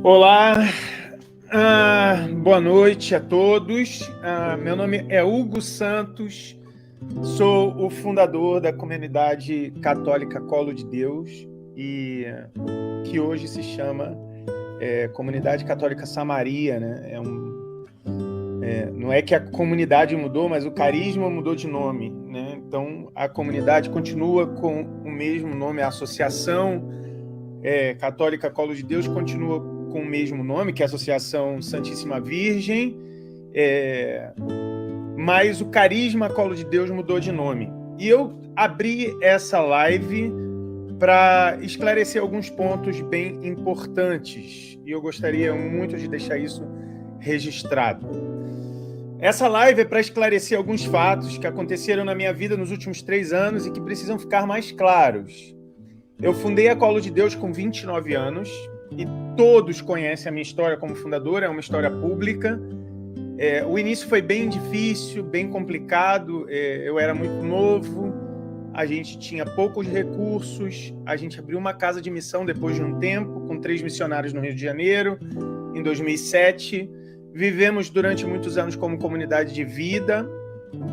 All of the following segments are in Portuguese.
Olá, boa noite a todos. Meu nome é Hugo Santos, sou o fundador da comunidade católica Colo de Deus, e que hoje se chama Comunidade Católica Samaria, né? Não é que a comunidade mudou, mas o carisma mudou de nome, né? Então a comunidade continua com o mesmo nome, a Associação Católica Colo de Deus continua com o mesmo nome, que é a Associação Santíssima Virgem, mas o carisma Colo de Deus mudou de nome. E eu abri essa live para esclarecer alguns pontos bem importantes, e eu gostaria muito de deixar isso registrado. Essa live é para esclarecer alguns fatos que aconteceram na minha vida nos últimos 3 anos e que precisam ficar mais claros. Eu fundei a Colo de Deus com 29 anos e todos conhecem a minha história como fundador, é uma história pública. O início foi bem difícil, bem complicado, eu era muito novo, a gente tinha poucos recursos, a gente abriu uma casa de missão depois de um tempo, com 3 missionários no Rio de Janeiro, em 2007. Vivemos durante muitos anos como comunidade de vida.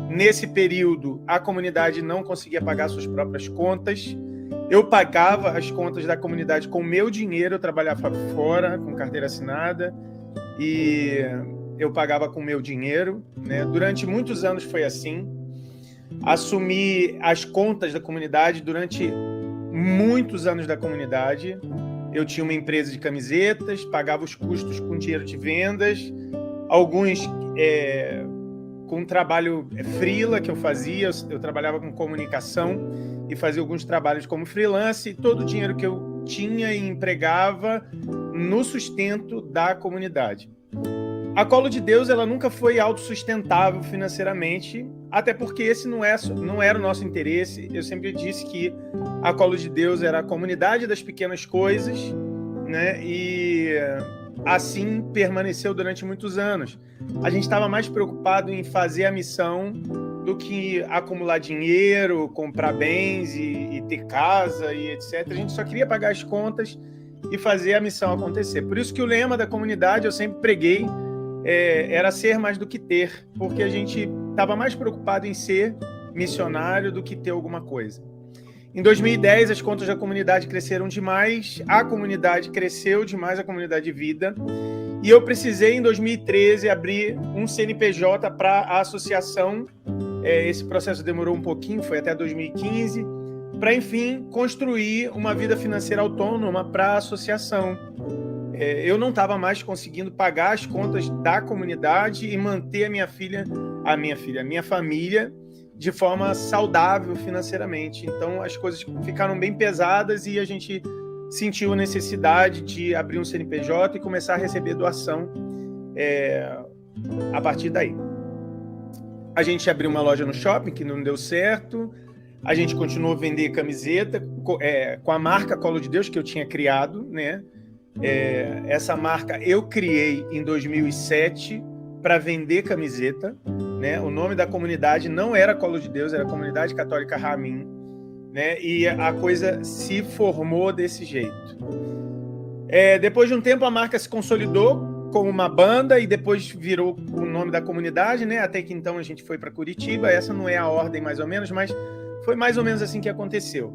Nesse período, a comunidade não conseguia pagar suas próprias contas. Eu pagava as contas da comunidade com o meu dinheiro, eu trabalhava fora, com carteira assinada, e eu pagava com o meu dinheiro, né? Durante muitos anos foi assim. Assumi as contas da comunidade durante muitos anos da comunidade. Eu tinha uma empresa de camisetas, pagava os custos com dinheiro de vendas, alguns com trabalho freela que eu fazia, eu trabalhava com comunicação e fazia alguns trabalhos como freelance, e todo o dinheiro que eu tinha e empregava no sustento da comunidade. A Colo de Deus, ela nunca foi autossustentável financeiramente, até porque esse não era o nosso interesse. Eu sempre disse que a Colo de Deus era a comunidade das pequenas coisas, né? E assim permaneceu durante muitos anos. A gente estava mais preocupado em fazer a missão do que acumular dinheiro, comprar bens e ter casa e etc. A gente só queria pagar as contas e fazer a missão acontecer. Por isso que o lema da comunidade, eu sempre preguei, era ser mais do que ter, porque a gente estava mais preocupado em ser missionário do que ter alguma coisa. Em 2010, as contas da comunidade cresceram demais, a comunidade cresceu demais, a comunidade de vida, e eu precisei, em 2013, abrir um CNPJ para a associação. Esse processo demorou um pouquinho, foi até 2015, para, enfim, construir uma vida financeira autônoma para a associação. Eu não estava mais conseguindo pagar as contas da comunidade e manter a minha família de forma saudável financeiramente. Então, as coisas ficaram bem pesadas e a gente sentiu a necessidade de abrir um CNPJ e começar a receber doação a partir daí. A gente abriu uma loja no shopping, que não deu certo. A gente continuou a vender camiseta com a marca Colo de Deus, que eu tinha criado, né? Essa marca eu criei em 2007 para vender camiseta, né? O nome da comunidade não era Colo de Deus, era Comunidade Católica Ramin, né? E a coisa se formou desse jeito. Depois de um tempo, a marca se consolidou como uma banda e depois virou o nome da comunidade, né? Até que então a gente foi para Curitiba. Essa não é a ordem mais ou menos, mas foi mais ou menos assim que aconteceu.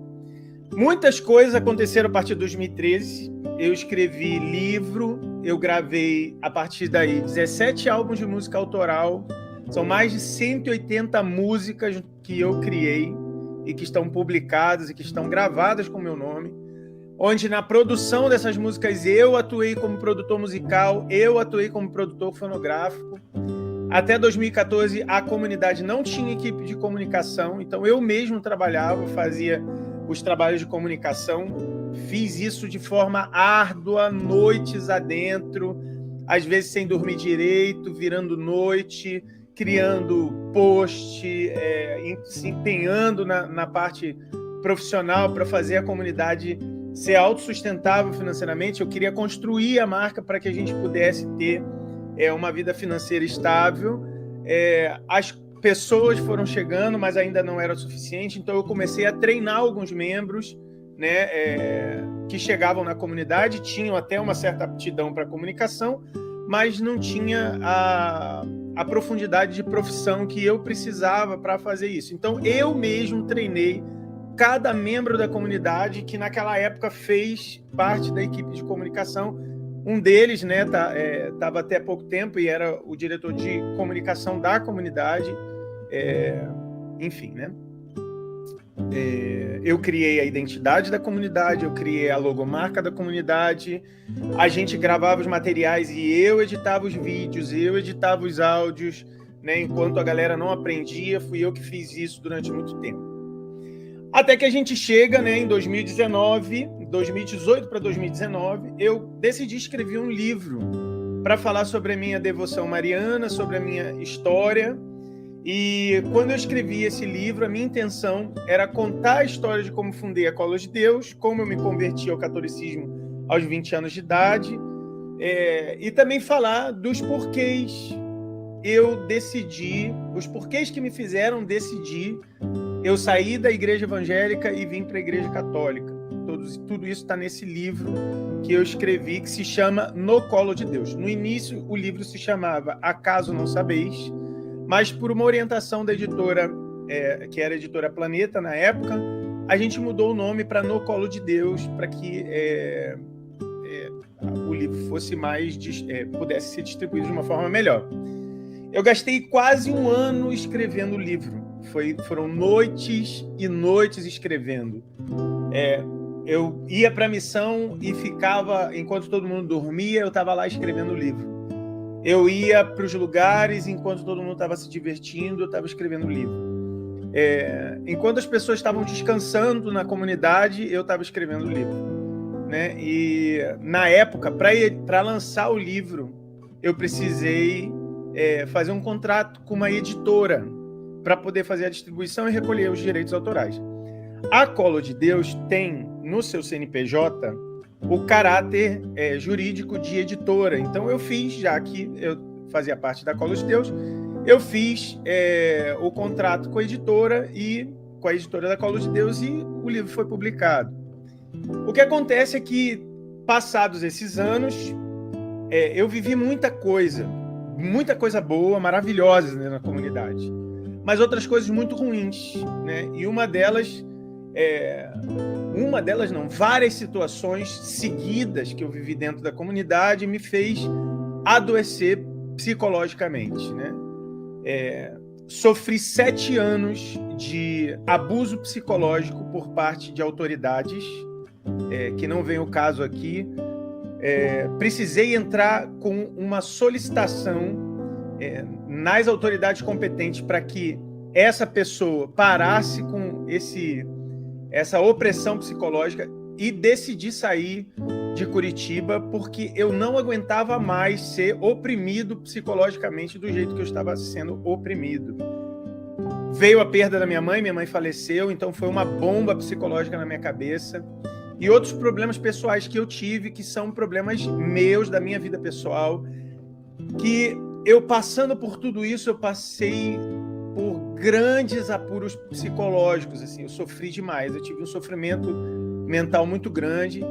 Muitas coisas aconteceram a partir de 2013. Eu escrevi livro, eu gravei a partir daí 17 álbuns de música autoral. São mais de 180 músicas que eu criei e que estão publicadas e que estão gravadas com o meu nome, onde na produção dessas músicas eu atuei como produtor musical, eu atuei como produtor fonográfico. Até 2014 a comunidade não tinha equipe de comunicação, então eu mesmo trabalhava, fazia os trabalhos de comunicação, fiz isso de forma árdua, noites adentro, às vezes sem dormir direito, virando noite, criando post, se empenhando na parte profissional para fazer a comunidade ser autossustentável financeiramente. Eu queria construir a marca para que a gente pudesse ter uma vida financeira estável. As pessoas foram chegando, mas ainda não era o suficiente, então eu comecei a treinar alguns membros, né, que chegavam na comunidade, tinham até uma certa aptidão para comunicação, mas não tinha a profundidade de profissão que eu precisava para fazer isso. Então, eu mesmo treinei cada membro da comunidade que naquela época fez parte da equipe de comunicação. Um deles, né, estava até pouco tempo e era o diretor de comunicação da comunidade. Enfim, né? Eu criei a identidade da comunidade, eu criei a logomarca da comunidade, a gente gravava os materiais e eu editava os vídeos, eu editava os áudios, né? Enquanto a galera não aprendia, fui eu que fiz isso durante muito tempo. Até que a gente chega, né, em 2019, 2018 para 2019, eu decidi escrever um livro para falar sobre a minha devoção mariana, sobre a minha história. E quando eu escrevi esse livro, a minha intenção era contar a história de como fundei a Colo de Deus, como eu me converti ao catolicismo aos 20 anos de idade, e também falar dos porquês eu decidi, os porquês que me fizeram decidir eu saí da igreja evangélica e vim para a igreja católica. Tudo isso está nesse livro que eu escrevi, que se chama No Colo de Deus. No início, o livro se chamava Acaso Não Sabeis, mas por uma orientação da editora, que era a editora Planeta na época, a gente mudou o nome para No Colo de Deus, para que o livro fosse mais, pudesse ser distribuído de uma forma melhor. Eu gastei quase um ano escrevendo o livro. Foram noites e noites escrevendo. Eu ia para a missão e ficava, enquanto todo mundo dormia, eu estava lá escrevendo o livro. Eu ia para os lugares, enquanto todo mundo estava se divertindo, eu estava escrevendo o livro. Enquanto as pessoas estavam descansando na comunidade, eu estava escrevendo o livro, né? E na época, para lançar o livro, eu precisei fazer um contrato com uma editora para poder fazer a distribuição e recolher os direitos autorais. A Colo de Deus tem no seu CNPJ o caráter jurídico de editora. Então eu fiz, já que eu fazia parte da Colo de Deus, eu fiz o contrato com a editora da Colo de Deus e o livro foi publicado. O que acontece é que, passados esses anos, eu vivi muita coisa boa, maravilhosa, né, na comunidade, mas outras coisas muito ruins, né? E várias situações seguidas que eu vivi dentro da comunidade me fez adoecer psicologicamente, né? Sofri 7 anos de abuso psicológico por parte de autoridades, que não vem o caso aqui. Precisei entrar com uma solicitação nas autoridades competentes para que essa pessoa parasse com essa opressão psicológica e decidi sair de Curitiba porque eu não aguentava mais ser oprimido psicologicamente do jeito que eu estava sendo oprimido. Veio a perda da minha mãe faleceu, então foi uma bomba psicológica na minha cabeça. E outros problemas pessoais que eu tive, que são problemas meus, da minha vida pessoal, que eu passando por tudo isso, eu passei por grandes apuros psicológicos, assim, eu sofri demais, eu tive um sofrimento mental muito grande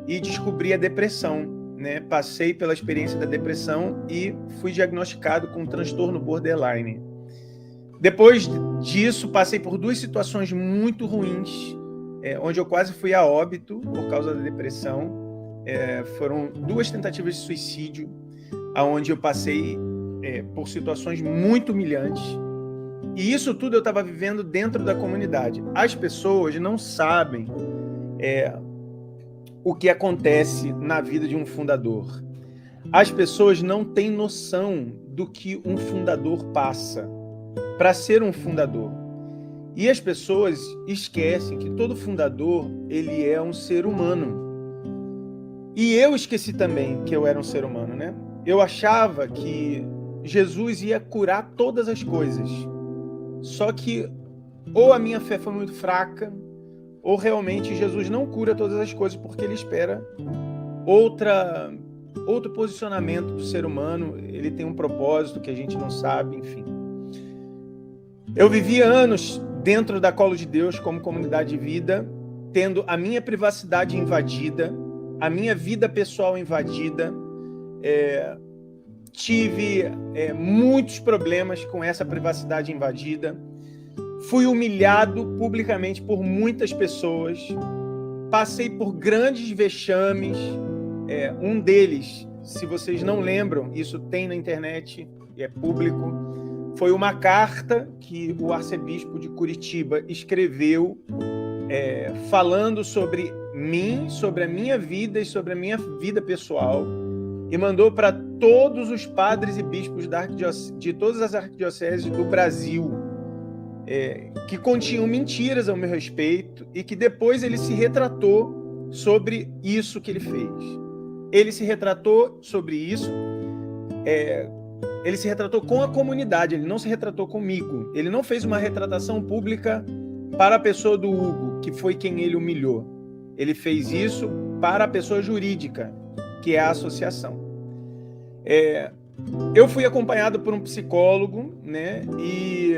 e descobri a depressão, né? Passei pela experiência da depressão e fui diagnosticado com um transtorno borderline. Depois disso, passei por 2 situações muito ruins, onde eu quase fui a óbito por causa da depressão. Foram 2 tentativas de suicídio, onde eu passei por situações muito humilhantes. E isso tudo eu estava vivendo dentro da comunidade. As pessoas não sabem o que acontece na vida de um fundador. As pessoas não têm noção do que um fundador passa para ser um fundador. E as pessoas esquecem que todo fundador, ele é um ser humano. E eu esqueci também que eu era um ser humano, né? Eu achava que Jesus ia curar todas as coisas. Só que ou a minha fé foi muito fraca, ou realmente Jesus não cura todas as coisas porque ele espera outro posicionamento do ser humano. Ele tem um propósito que a gente não sabe, enfim. Eu vivi anos dentro da Colo de Deus como comunidade de vida tendo a minha privacidade invadida, a minha vida pessoal invadida, tive muitos problemas com essa privacidade invadida, fui humilhado publicamente por muitas pessoas, passei por grandes vexames, um deles, se vocês não lembram, isso tem na internet e é público, foi uma carta que o arcebispo de Curitiba escreveu falando sobre mim, sobre a minha vida e sobre a minha vida pessoal, e mandou para todos os padres e bispos de todas as arquidioceses do Brasil, que continham mentiras ao meu respeito, e que depois ele se retratou sobre isso que ele fez. Ele se retratou sobre isso, ele se retratou com a comunidade, ele não se retratou comigo. Ele não fez uma retratação pública para a pessoa do Hugo, que foi quem ele humilhou. Ele fez isso para a pessoa jurídica, que é a associação. Eu fui acompanhado por um psicólogo, né? E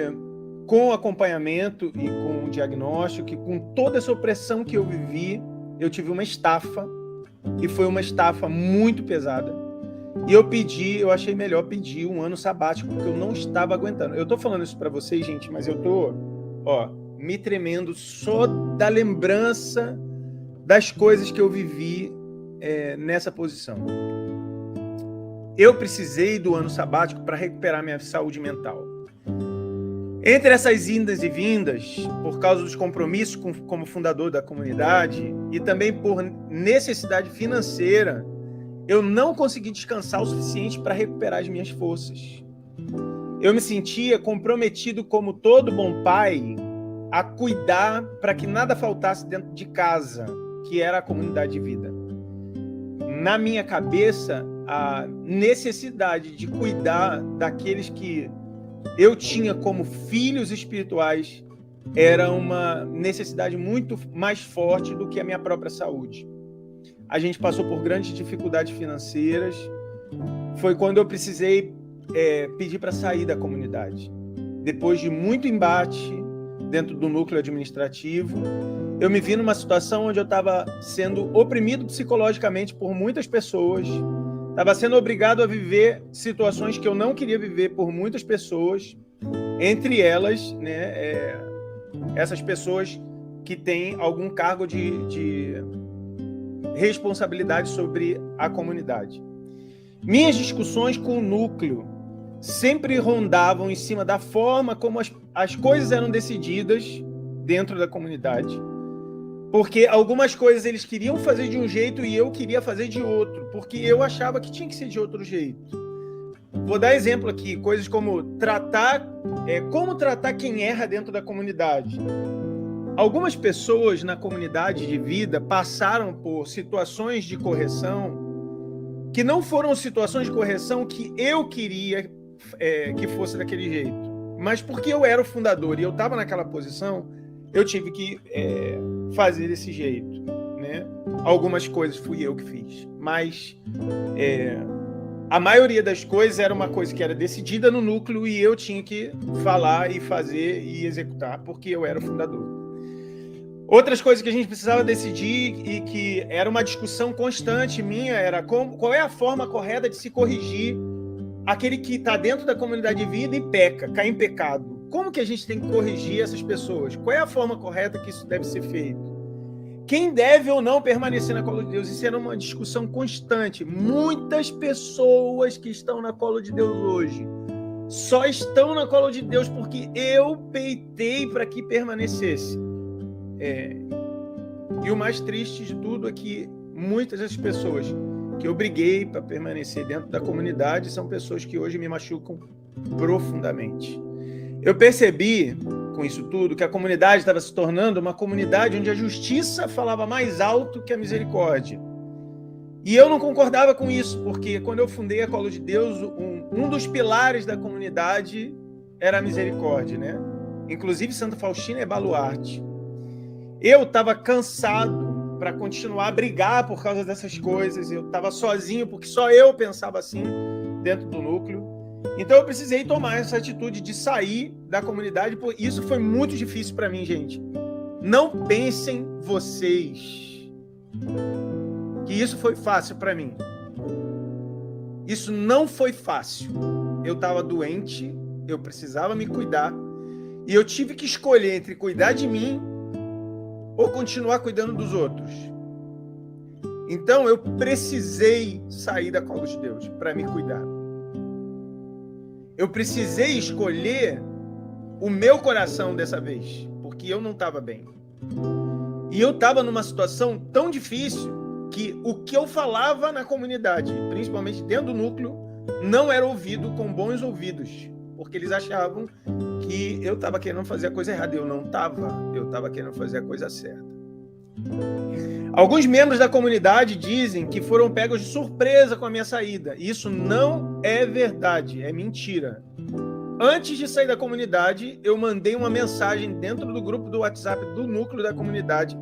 com acompanhamento e com diagnóstico, e com toda essa opressão que eu vivi, eu tive uma estafa, e foi uma estafa muito pesada. E eu achei melhor pedir um ano sabático, porque eu não estava aguentando. Eu tô falando isso para vocês, gente, mas eu tô, me tremendo só da lembrança das coisas que eu vivi nessa posição. Eu precisei do ano sabático para recuperar minha saúde mental. Entre essas indas e vindas, por causa dos compromissos como fundador da comunidade e também por necessidade financeira, eu não consegui descansar o suficiente para recuperar as minhas forças. Eu me sentia comprometido, como todo bom pai, a cuidar para que nada faltasse dentro de casa, que era a comunidade de vida. Na minha cabeça, a necessidade de cuidar daqueles que eu tinha como filhos espirituais era uma necessidade muito mais forte do que a minha própria saúde. A gente passou por grandes dificuldades financeiras. Foi quando eu precisei pedir para sair da comunidade. Depois de muito embate dentro do núcleo administrativo, eu me vi numa situação onde eu estava sendo oprimido psicologicamente por muitas pessoas, estava sendo obrigado a viver situações que eu não queria viver por muitas pessoas, entre elas, né, essas pessoas que têm algum cargo de responsabilidade sobre a comunidade. Minhas discussões com o núcleo sempre rondavam em cima da forma como as coisas eram decididas dentro da comunidade. Porque algumas coisas eles queriam fazer de um jeito e eu queria fazer de outro, porque eu achava que tinha que ser de outro jeito. Vou dar exemplo aqui, coisas como como tratar quem erra dentro da comunidade. Algumas pessoas na comunidade de vida passaram por situações de correção que não foram situações de correção que eu queria que fosse daquele jeito. Mas porque eu era o fundador e eu estava naquela posição, eu tive que fazer desse jeito, né? Algumas coisas fui eu que fiz, mas a maioria das coisas era uma coisa que era decidida no núcleo e eu tinha que falar e fazer e executar, porque eu era o fundador. Outras coisas que a gente precisava decidir e que era uma discussão constante minha era qual é a forma correta de se corrigir aquele que está dentro da comunidade de vida e peca, cai em pecado. Como que a gente tem que corrigir essas pessoas? Qual é a forma correta que isso deve ser feito? Quem deve ou não permanecer na cola de Deus? Isso era uma discussão constante. Muitas pessoas que estão na cola de Deus hoje só estão na cola de Deus porque eu peitei para que permanecesse. E o mais triste de tudo é que muitas das pessoas que eu briguei para permanecer dentro da comunidade são pessoas que hoje me machucam profundamente. Eu percebi, com isso tudo, que a comunidade estava se tornando uma comunidade onde a justiça falava mais alto que a misericórdia. E eu não concordava com isso, porque quando eu fundei a Cola de Deus, um dos pilares da comunidade era a misericórdia, né? Inclusive, Santa Faustina é baluarte. Eu estava cansado para continuar a brigar por causa dessas coisas. Eu estava sozinho, porque só eu pensava assim dentro do núcleo. Então eu precisei tomar essa atitude de sair da comunidade. Isso foi muito difícil para mim, gente. Não pensem vocês que isso foi fácil para mim. Isso não foi fácil. Eu estava doente, eu precisava me cuidar, e eu tive que escolher entre cuidar de mim ou continuar cuidando dos outros. Então eu precisei sair da colo de Deus para me cuidar. Eu precisei escolher o meu coração dessa vez, porque eu não estava bem. E eu estava numa situação tão difícil que o que eu falava na comunidade, principalmente dentro do núcleo, não era ouvido com bons ouvidos, porque eles achavam que eu estava querendo fazer a coisa errada. Eu não estava, eu estava querendo fazer a coisa certa. Alguns membros da comunidade dizem que foram pegos de surpresa com a minha saída. Isso não é verdade, é mentira. Antes de sair da comunidade, eu mandei uma mensagem dentro do grupo do WhatsApp do núcleo da comunidade,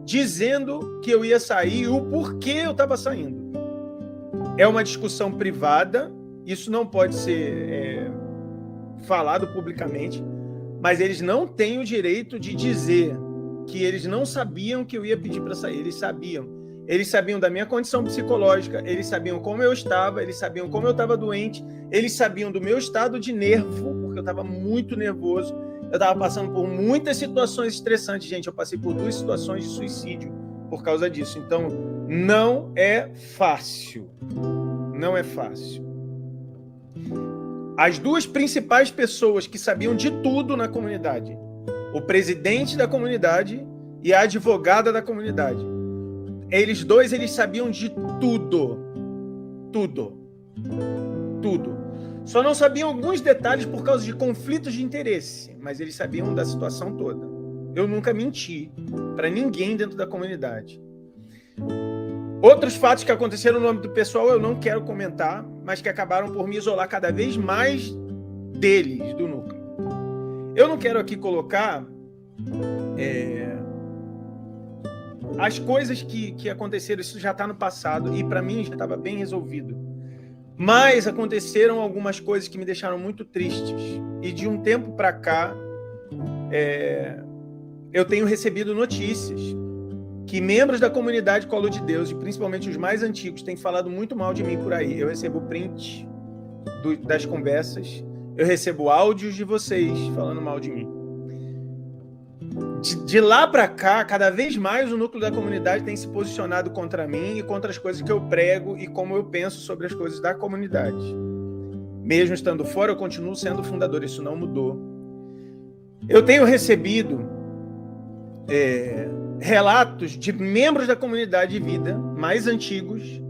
dizendo que eu ia sair e o porquê eu estava saindo. É uma discussão privada, isso não pode ser falado publicamente, mas eles não têm o direito de dizer que eles não sabiam que eu ia pedir para sair. Eles sabiam. Eles sabiam da minha condição psicológica, eles sabiam como eu estava, eles sabiam como eu estava doente, eles sabiam do meu estado de nervo, porque eu estava muito nervoso, eu estava passando por muitas situações estressantes. Gente, eu passei por 2 situações de suicídio por causa disso. Então, não é fácil. Não é fácil. As 2 principais pessoas que sabiam de tudo na comunidade, o presidente da comunidade e a advogada da comunidade, eles 2, eles sabiam de tudo. Tudo. Tudo. Só não sabiam alguns detalhes por causa de conflitos de interesse, mas eles sabiam da situação toda. Eu nunca menti para ninguém dentro da comunidade. Outros fatos que aconteceram no âmbito pessoal eu não quero comentar, mas que acabaram por me isolar cada vez mais deles, do núcleo. Eu não quero aqui colocar as coisas que aconteceram, isso já está no passado, e para mim já estava bem resolvido. Mas aconteceram algumas coisas que me deixaram muito tristes. E de um tempo para cá, eu tenho recebido notícias que membros da comunidade Colo de Deus, e principalmente os mais antigos, têm falado muito mal de mim por aí. Eu recebo print das conversas, eu recebo áudios de vocês falando mal de mim. De lá para cá, cada vez mais o núcleo da comunidade tem se posicionado contra mim e contra as coisas que eu prego e como eu penso sobre as coisas da comunidade. Mesmo estando fora, eu continuo sendo fundador, isso não mudou. Eu tenho recebido relatos de membros da comunidade de vida mais antigos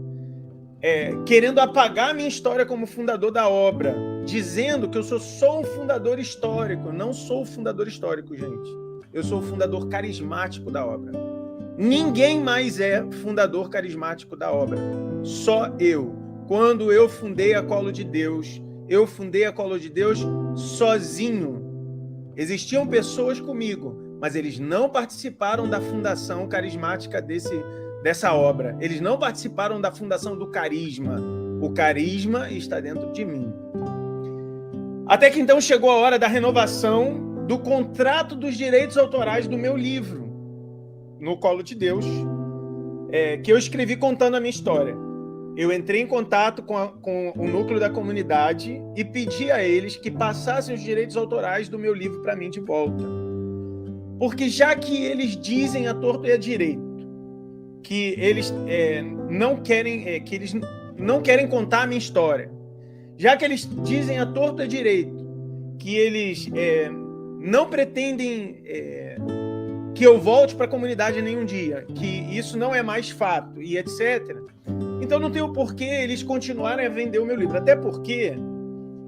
querendo apagar a minha história como fundador da obra, dizendo que eu sou só um fundador histórico. Eu não sou o fundador histórico, gente. Eu sou o fundador carismático da obra. Ninguém mais é fundador carismático da obra. Só eu. Quando eu fundei a Colo de Deus, eu fundei a Colo de Deus sozinho. Existiam pessoas comigo, mas eles não participaram da fundação carismática dessa obra. Eles não participaram da fundação do carisma. O carisma está dentro de mim. Até que então chegou a hora da renovação do contrato dos direitos autorais do meu livro, No Colo de Deus, que eu escrevi contando a minha história. Eu entrei em contato com o núcleo da comunidade e pedi a eles que passassem os direitos autorais do meu livro para mim de volta. Porque já que eles dizem à torto e à direito que eles não querem contar a minha história, já que eles dizem à torto e à direito que eles não pretendem que eu volte para a comunidade nenhum dia, que isso não é mais fato e etc., então não tem o porquê eles continuarem a vender o meu livro. Até porque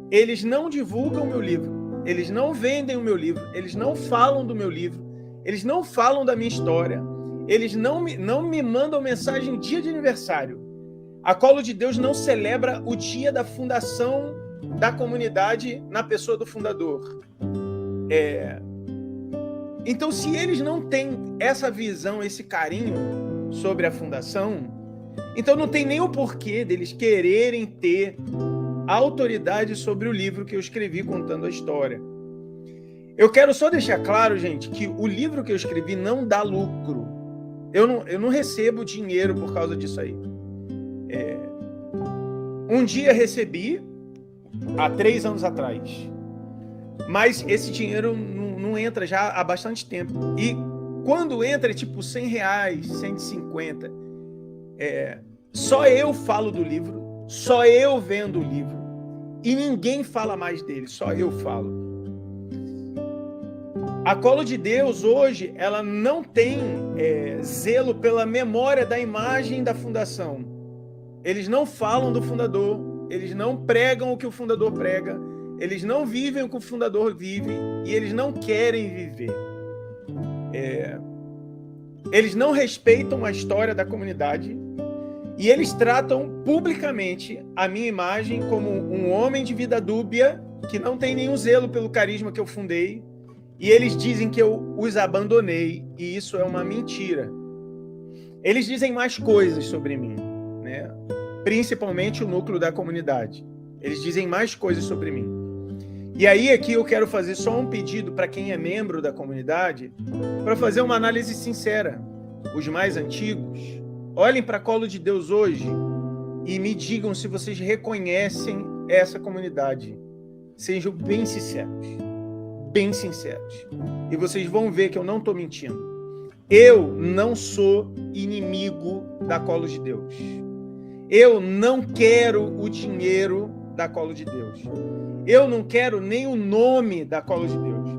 eles não divulgam o meu livro, eles não vendem o meu livro, eles não falam do meu livro, eles não falam da minha história, eles não me mandam mensagem dia de aniversário. A Colo de Deus não celebra o dia da fundação da comunidade na pessoa do fundador. Então, se eles não têm essa visão, esse carinho sobre a fundação, então não tem nem o porquê deles quererem ter autoridade sobre o livro que eu escrevi contando a história. Eu quero só deixar claro, gente, que o livro que eu escrevi não dá lucro. Eu não recebo dinheiro por causa disso aí. Um dia recebi, há 3 anos atrás, mas esse dinheiro não entra já há bastante tempo. E quando entra é tipo R$100, 150. Só eu falo do livro, só eu vendo o livro, e ninguém fala mais dele, só eu falo. A Colo de Deus hoje, ela não tem zelo pela memória da imagem da fundação. Eles não falam do fundador, eles não pregam o que o fundador prega, eles não vivem o que o fundador vive e eles não querem viver. Eles não respeitam a história da comunidade e eles tratam publicamente a minha imagem como um homem de vida dúbia que não tem nenhum zelo pelo carisma que eu fundei. E eles dizem que eu os abandonei, e isso é uma mentira. Eles dizem mais coisas sobre mim, né? Principalmente o núcleo da comunidade. Eles dizem mais coisas sobre mim. E aí aqui eu quero fazer só um pedido para quem é membro da comunidade, para fazer uma análise sincera. Os mais antigos, olhem para a Colo de Deus hoje e me digam se vocês reconhecem essa comunidade. Sejam bem sinceros. Bem sinceros. E vocês vão ver que eu não estou mentindo. Eu não sou inimigo da Colo de Deus. Eu não quero o dinheiro da Colo de Deus. Eu não quero nem o nome da Colo de Deus.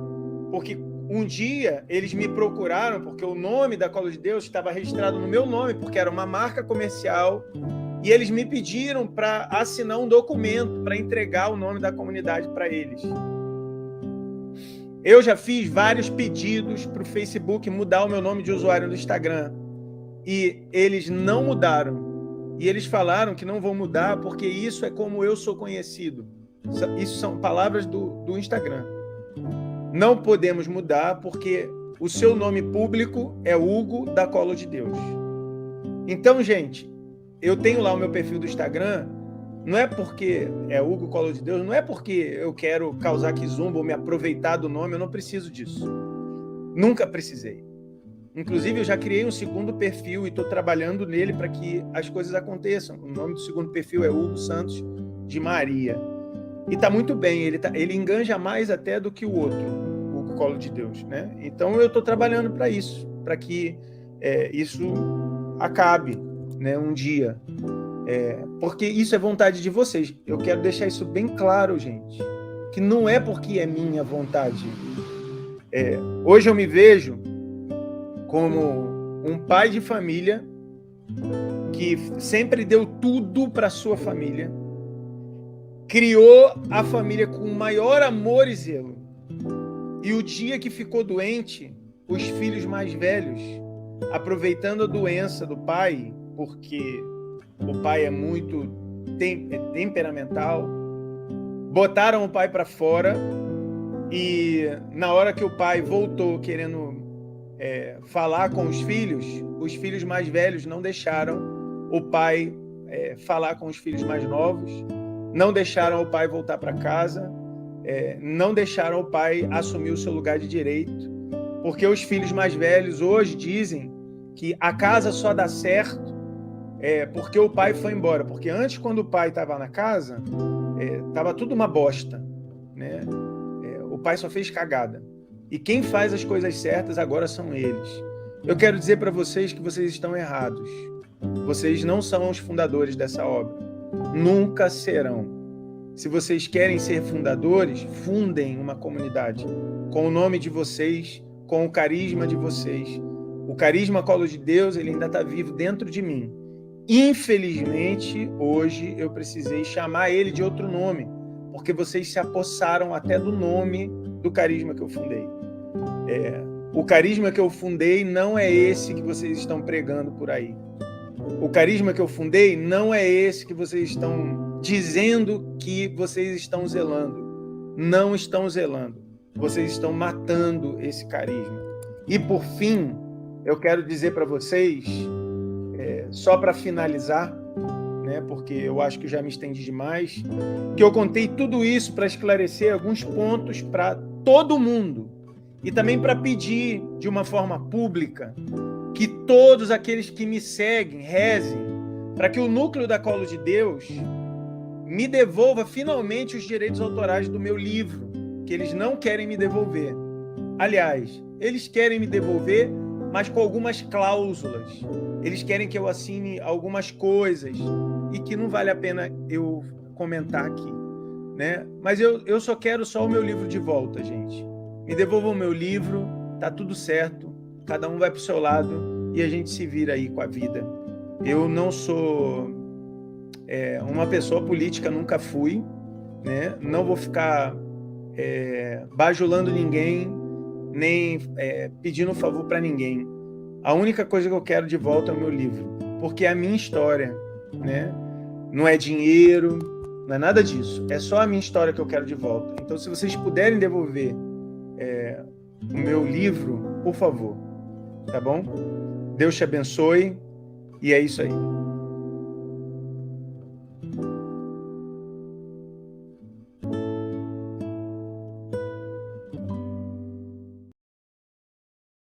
Porque um dia eles me procuraram porque o nome da Colo de Deus estava registrado no meu nome, porque era uma marca comercial, e eles me pediram para assinar um documento para entregar o nome da comunidade para eles. Eu já fiz vários pedidos para o Facebook mudar o meu nome de usuário no Instagram. E eles não mudaram. E eles falaram que não vão mudar porque isso é como eu sou conhecido. Isso são palavras do Instagram. Não podemos mudar porque o seu nome público é Hugo da Colo de Deus. Então, gente, eu tenho lá o meu perfil do Instagram. Não é porque é Hugo Colo de Deus, não é porque eu quero causar quizumba ou me aproveitar do nome, eu não preciso disso. Nunca precisei. Inclusive, eu já criei um segundo perfil e estou trabalhando nele para que as coisas aconteçam. O nome do segundo perfil é Hugo Santos de Maria. E está muito bem, ele enganja mais até do que o outro, o Hugo Colo de Deus, né? Então, eu estou trabalhando para isso, para que isso acabe, né, um dia. Porque isso é vontade de vocês. Eu quero deixar isso bem claro, gente, que não é porque é minha vontade. Hoje eu me vejo como um pai de família que sempre deu tudo para sua família, criou a família com maior amor e zelo, e o dia que ficou doente, os filhos mais velhos, aproveitando a doença do pai, porque o pai é muito temperamental, botaram o pai para fora e na hora que o pai voltou querendo falar com os filhos mais velhos não deixaram o pai falar com os filhos mais novos, não deixaram o pai voltar para casa, não deixaram o pai assumir o seu lugar de direito, porque os filhos mais velhos hoje dizem que a casa só dá certo porque o pai foi embora. Porque antes, quando o pai estava na casa, estava tudo uma bosta, né? O pai só fez cagada. E quem faz as coisas certas agora são eles. Eu quero dizer para vocês que vocês estão errados. Vocês não são os fundadores dessa obra. Nunca serão. Se vocês querem ser fundadores, fundem uma comunidade com o nome de vocês, com o carisma de vocês. O carisma Colo de Deus, ele ainda está vivo dentro de mim. Infelizmente, hoje eu precisei chamar ele de outro nome, porque vocês se apossaram até do nome do carisma que eu fundei. O carisma que eu fundei não é esse que vocês estão pregando por aí. O carisma que eu fundei não é esse que vocês estão dizendo que vocês estão zelando. Não estão zelando. Vocês estão matando esse carisma. E por fim, eu quero dizer para vocês, só para finalizar, né, porque eu acho que eu já me estendi demais, que eu contei tudo isso para esclarecer alguns pontos para todo mundo, e também para pedir de uma forma pública que todos aqueles que me seguem rezem para que o núcleo da Colo de Deus me devolva finalmente os direitos autorais do meu livro, que eles não querem me devolver. Aliás, eles querem me devolver, mas com algumas cláusulas. Eles querem que eu assine algumas coisas e que não vale a pena eu comentar aqui, né? Mas eu só quero o meu livro de volta, gente. Me devolvam o meu livro, tá tudo certo, cada um vai pro seu lado e a gente se vira aí com a vida. Eu não sou uma pessoa política, nunca fui, né? Não vou ficar bajulando ninguém, nem pedindo favor para ninguém. A única coisa que eu quero de volta é o meu livro, porque é a minha história, né? Não é dinheiro, não é nada disso. É só a minha história que eu quero de volta. Então, se vocês puderem devolver o meu livro, por favor, tá bom? Deus te abençoe e é isso aí.